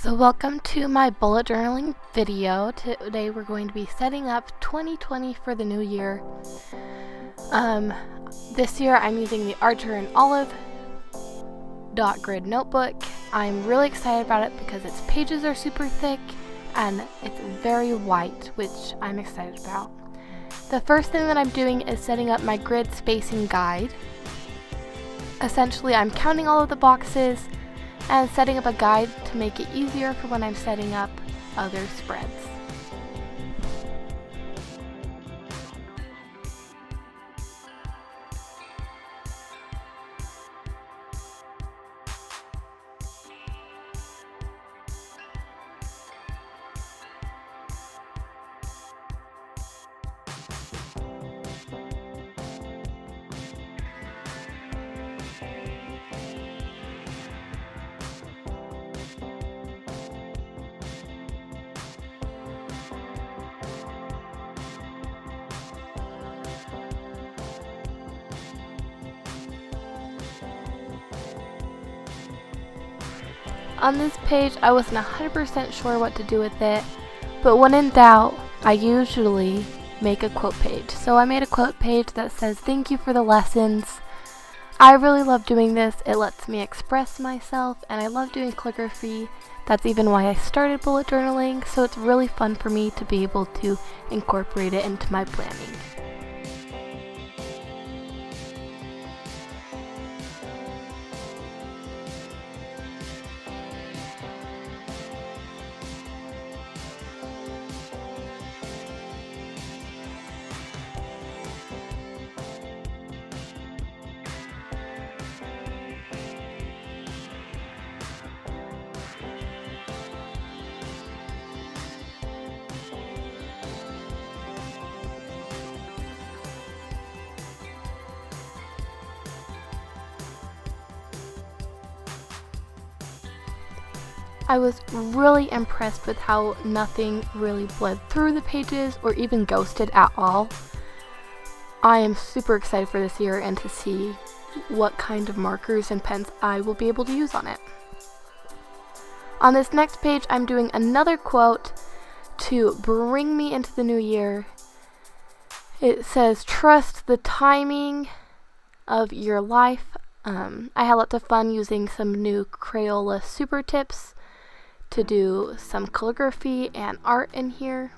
So welcome to my bullet journaling video. Today we're going to be setting up 2020 for the new year. This year I'm using the Archer and Olive dot grid notebook. I'm really excited about it because its pages are super thick and it's very white, which I'm excited about. The first thing that I'm doing is setting up my grid spacing guide. Essentially, I'm counting all of the boxes and setting up a guide to make it easier for when I'm setting up other spreads. On this page, I wasn't 100% sure what to do with it, but when in doubt, I usually make a quote page. So I made a quote page that says, "Thank you for the lessons. I really love doing this. It lets me express myself, and I love doing calligraphy. That's even why I started bullet journaling, so it's really fun for me to be able to incorporate it into my planning." I was really impressed with how nothing really bled through the pages or even ghosted at all. I am super excited for this year and to see what kind of markers and pens I will be able to use on it. On this next page, I'm doing another quote to bring me into the new year. It says, "Trust the timing of your life." I had lots of fun using some new Crayola super tips to do some calligraphy and art in here.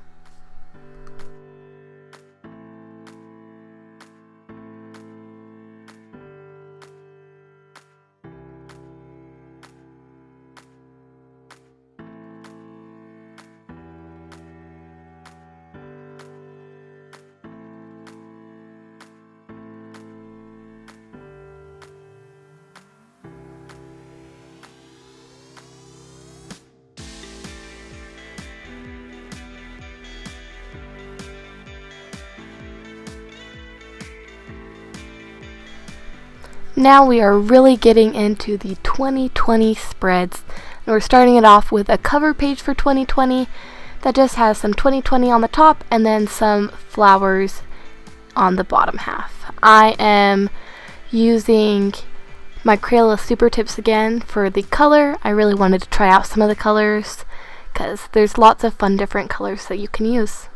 Now we are really getting into the 2020 spreads. And we're starting it off with a cover page for 2020 that just has some 2020 on the top and then some flowers on the bottom half. I am using my Crayola super tips again for the color. I really wanted to try out some of the colors because there's lots of fun different colors that you can use.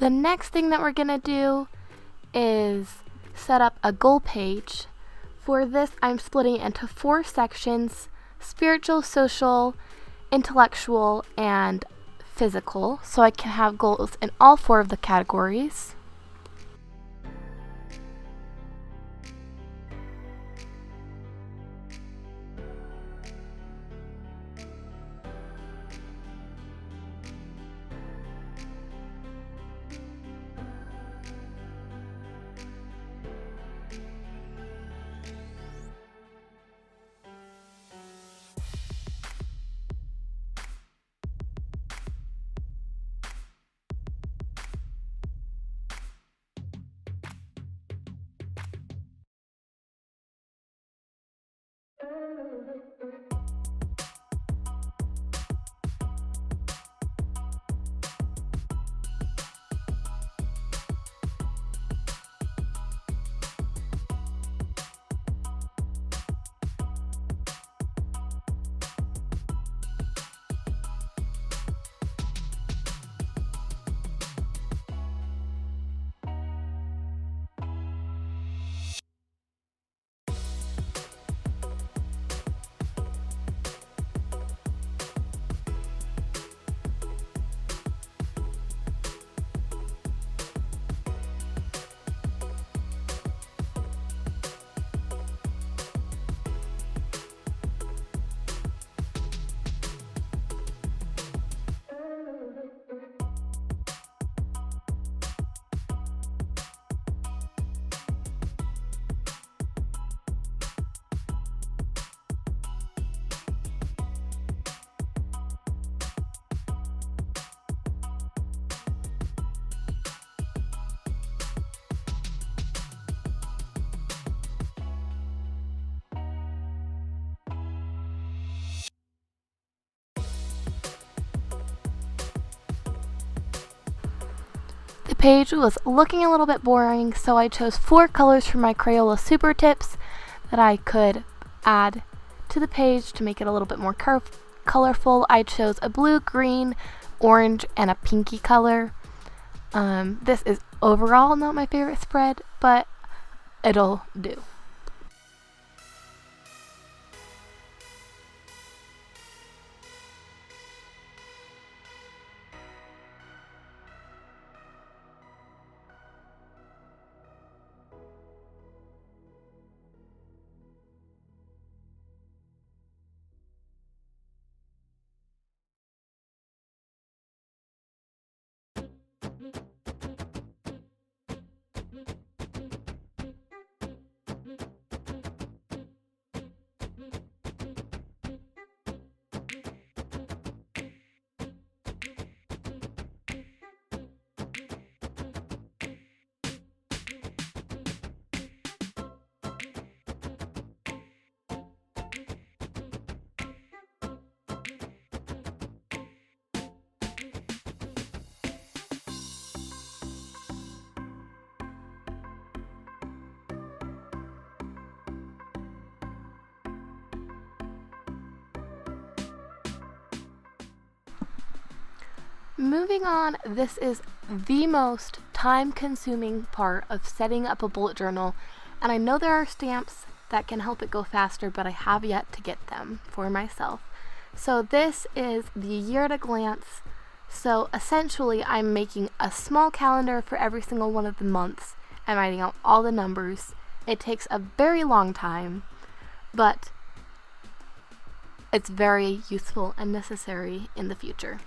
The next thing that we're going to do is set up a goal page. For this, I'm splitting it into 4 sections: spiritual, social, intellectual, and physical, so I can have goals in all 4 of the categories. The page was looking a little bit boring, so I chose 4 colors from my Crayola Super Tips that I could add to the page to make it a little bit more colorful. I chose a blue, green, orange, and a pinky color. This is overall not my favorite spread, but it'll do. Moving on, this is the most time-consuming part of setting up a bullet journal, and I know there are stamps that can help it go faster, but I have yet to get them for myself. So this is the year at a glance. So essentially, I'm making a small calendar for every single one of the months and writing out all the numbers. It takes a very long time, but it's very useful and necessary in the future.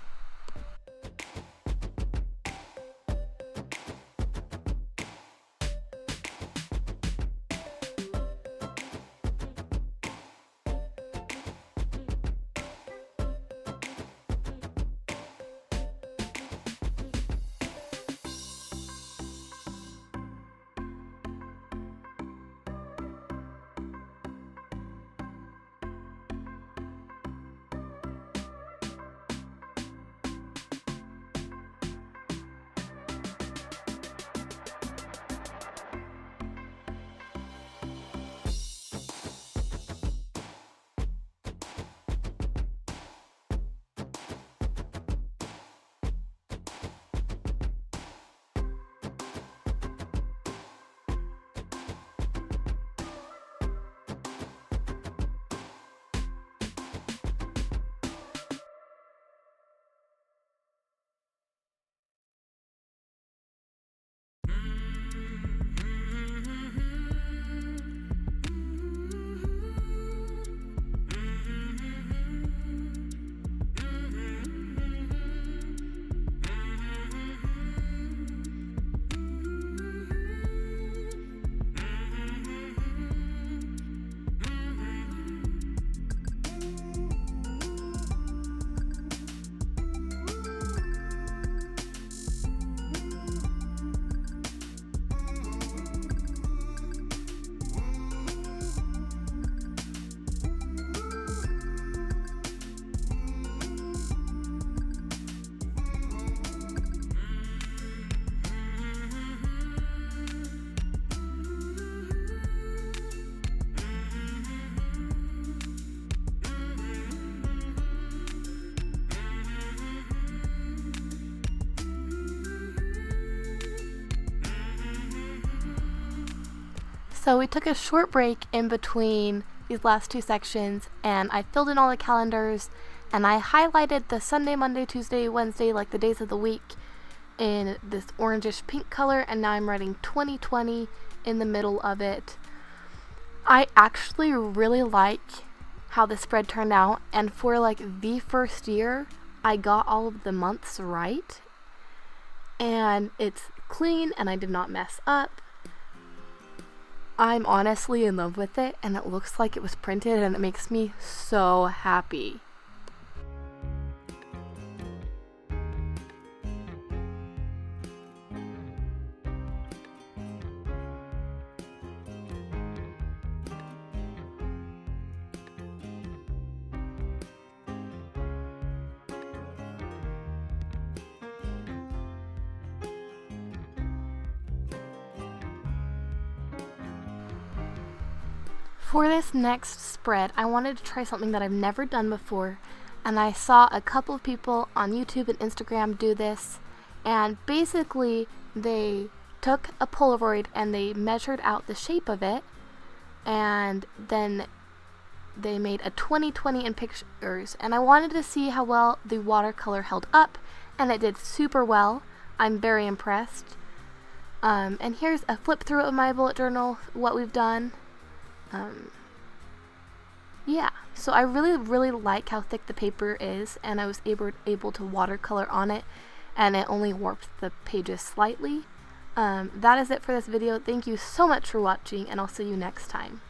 So we took a short break in between these last two sections, and I filled in all the calendars, and I highlighted the Sunday, Monday, Tuesday, Wednesday, like the days of the week, in this orangish pink color, and now I'm writing 2020 in the middle of it. I actually really like how the spread turned out, and for like the first year, I got all of the months right, and it's clean, and I did not mess up. I'm honestly in love with it, and it looks like it was printed, and it makes me so happy. For this next spread, I wanted to try something that I've never done before, and I saw a couple of people on YouTube and Instagram do this, and basically they took a Polaroid and they measured out the shape of it, and then they made a 2020 in pictures, and I wanted to see how well the watercolor held up, and it did super well. I'm very impressed. And here's a flip through of my bullet journal, what we've done. Yeah, so I really like how thick the paper is, and I was able to watercolor on it, and it only warped the pages slightly. That is it for this video. Thank you so much for watching, and I'll see you next time.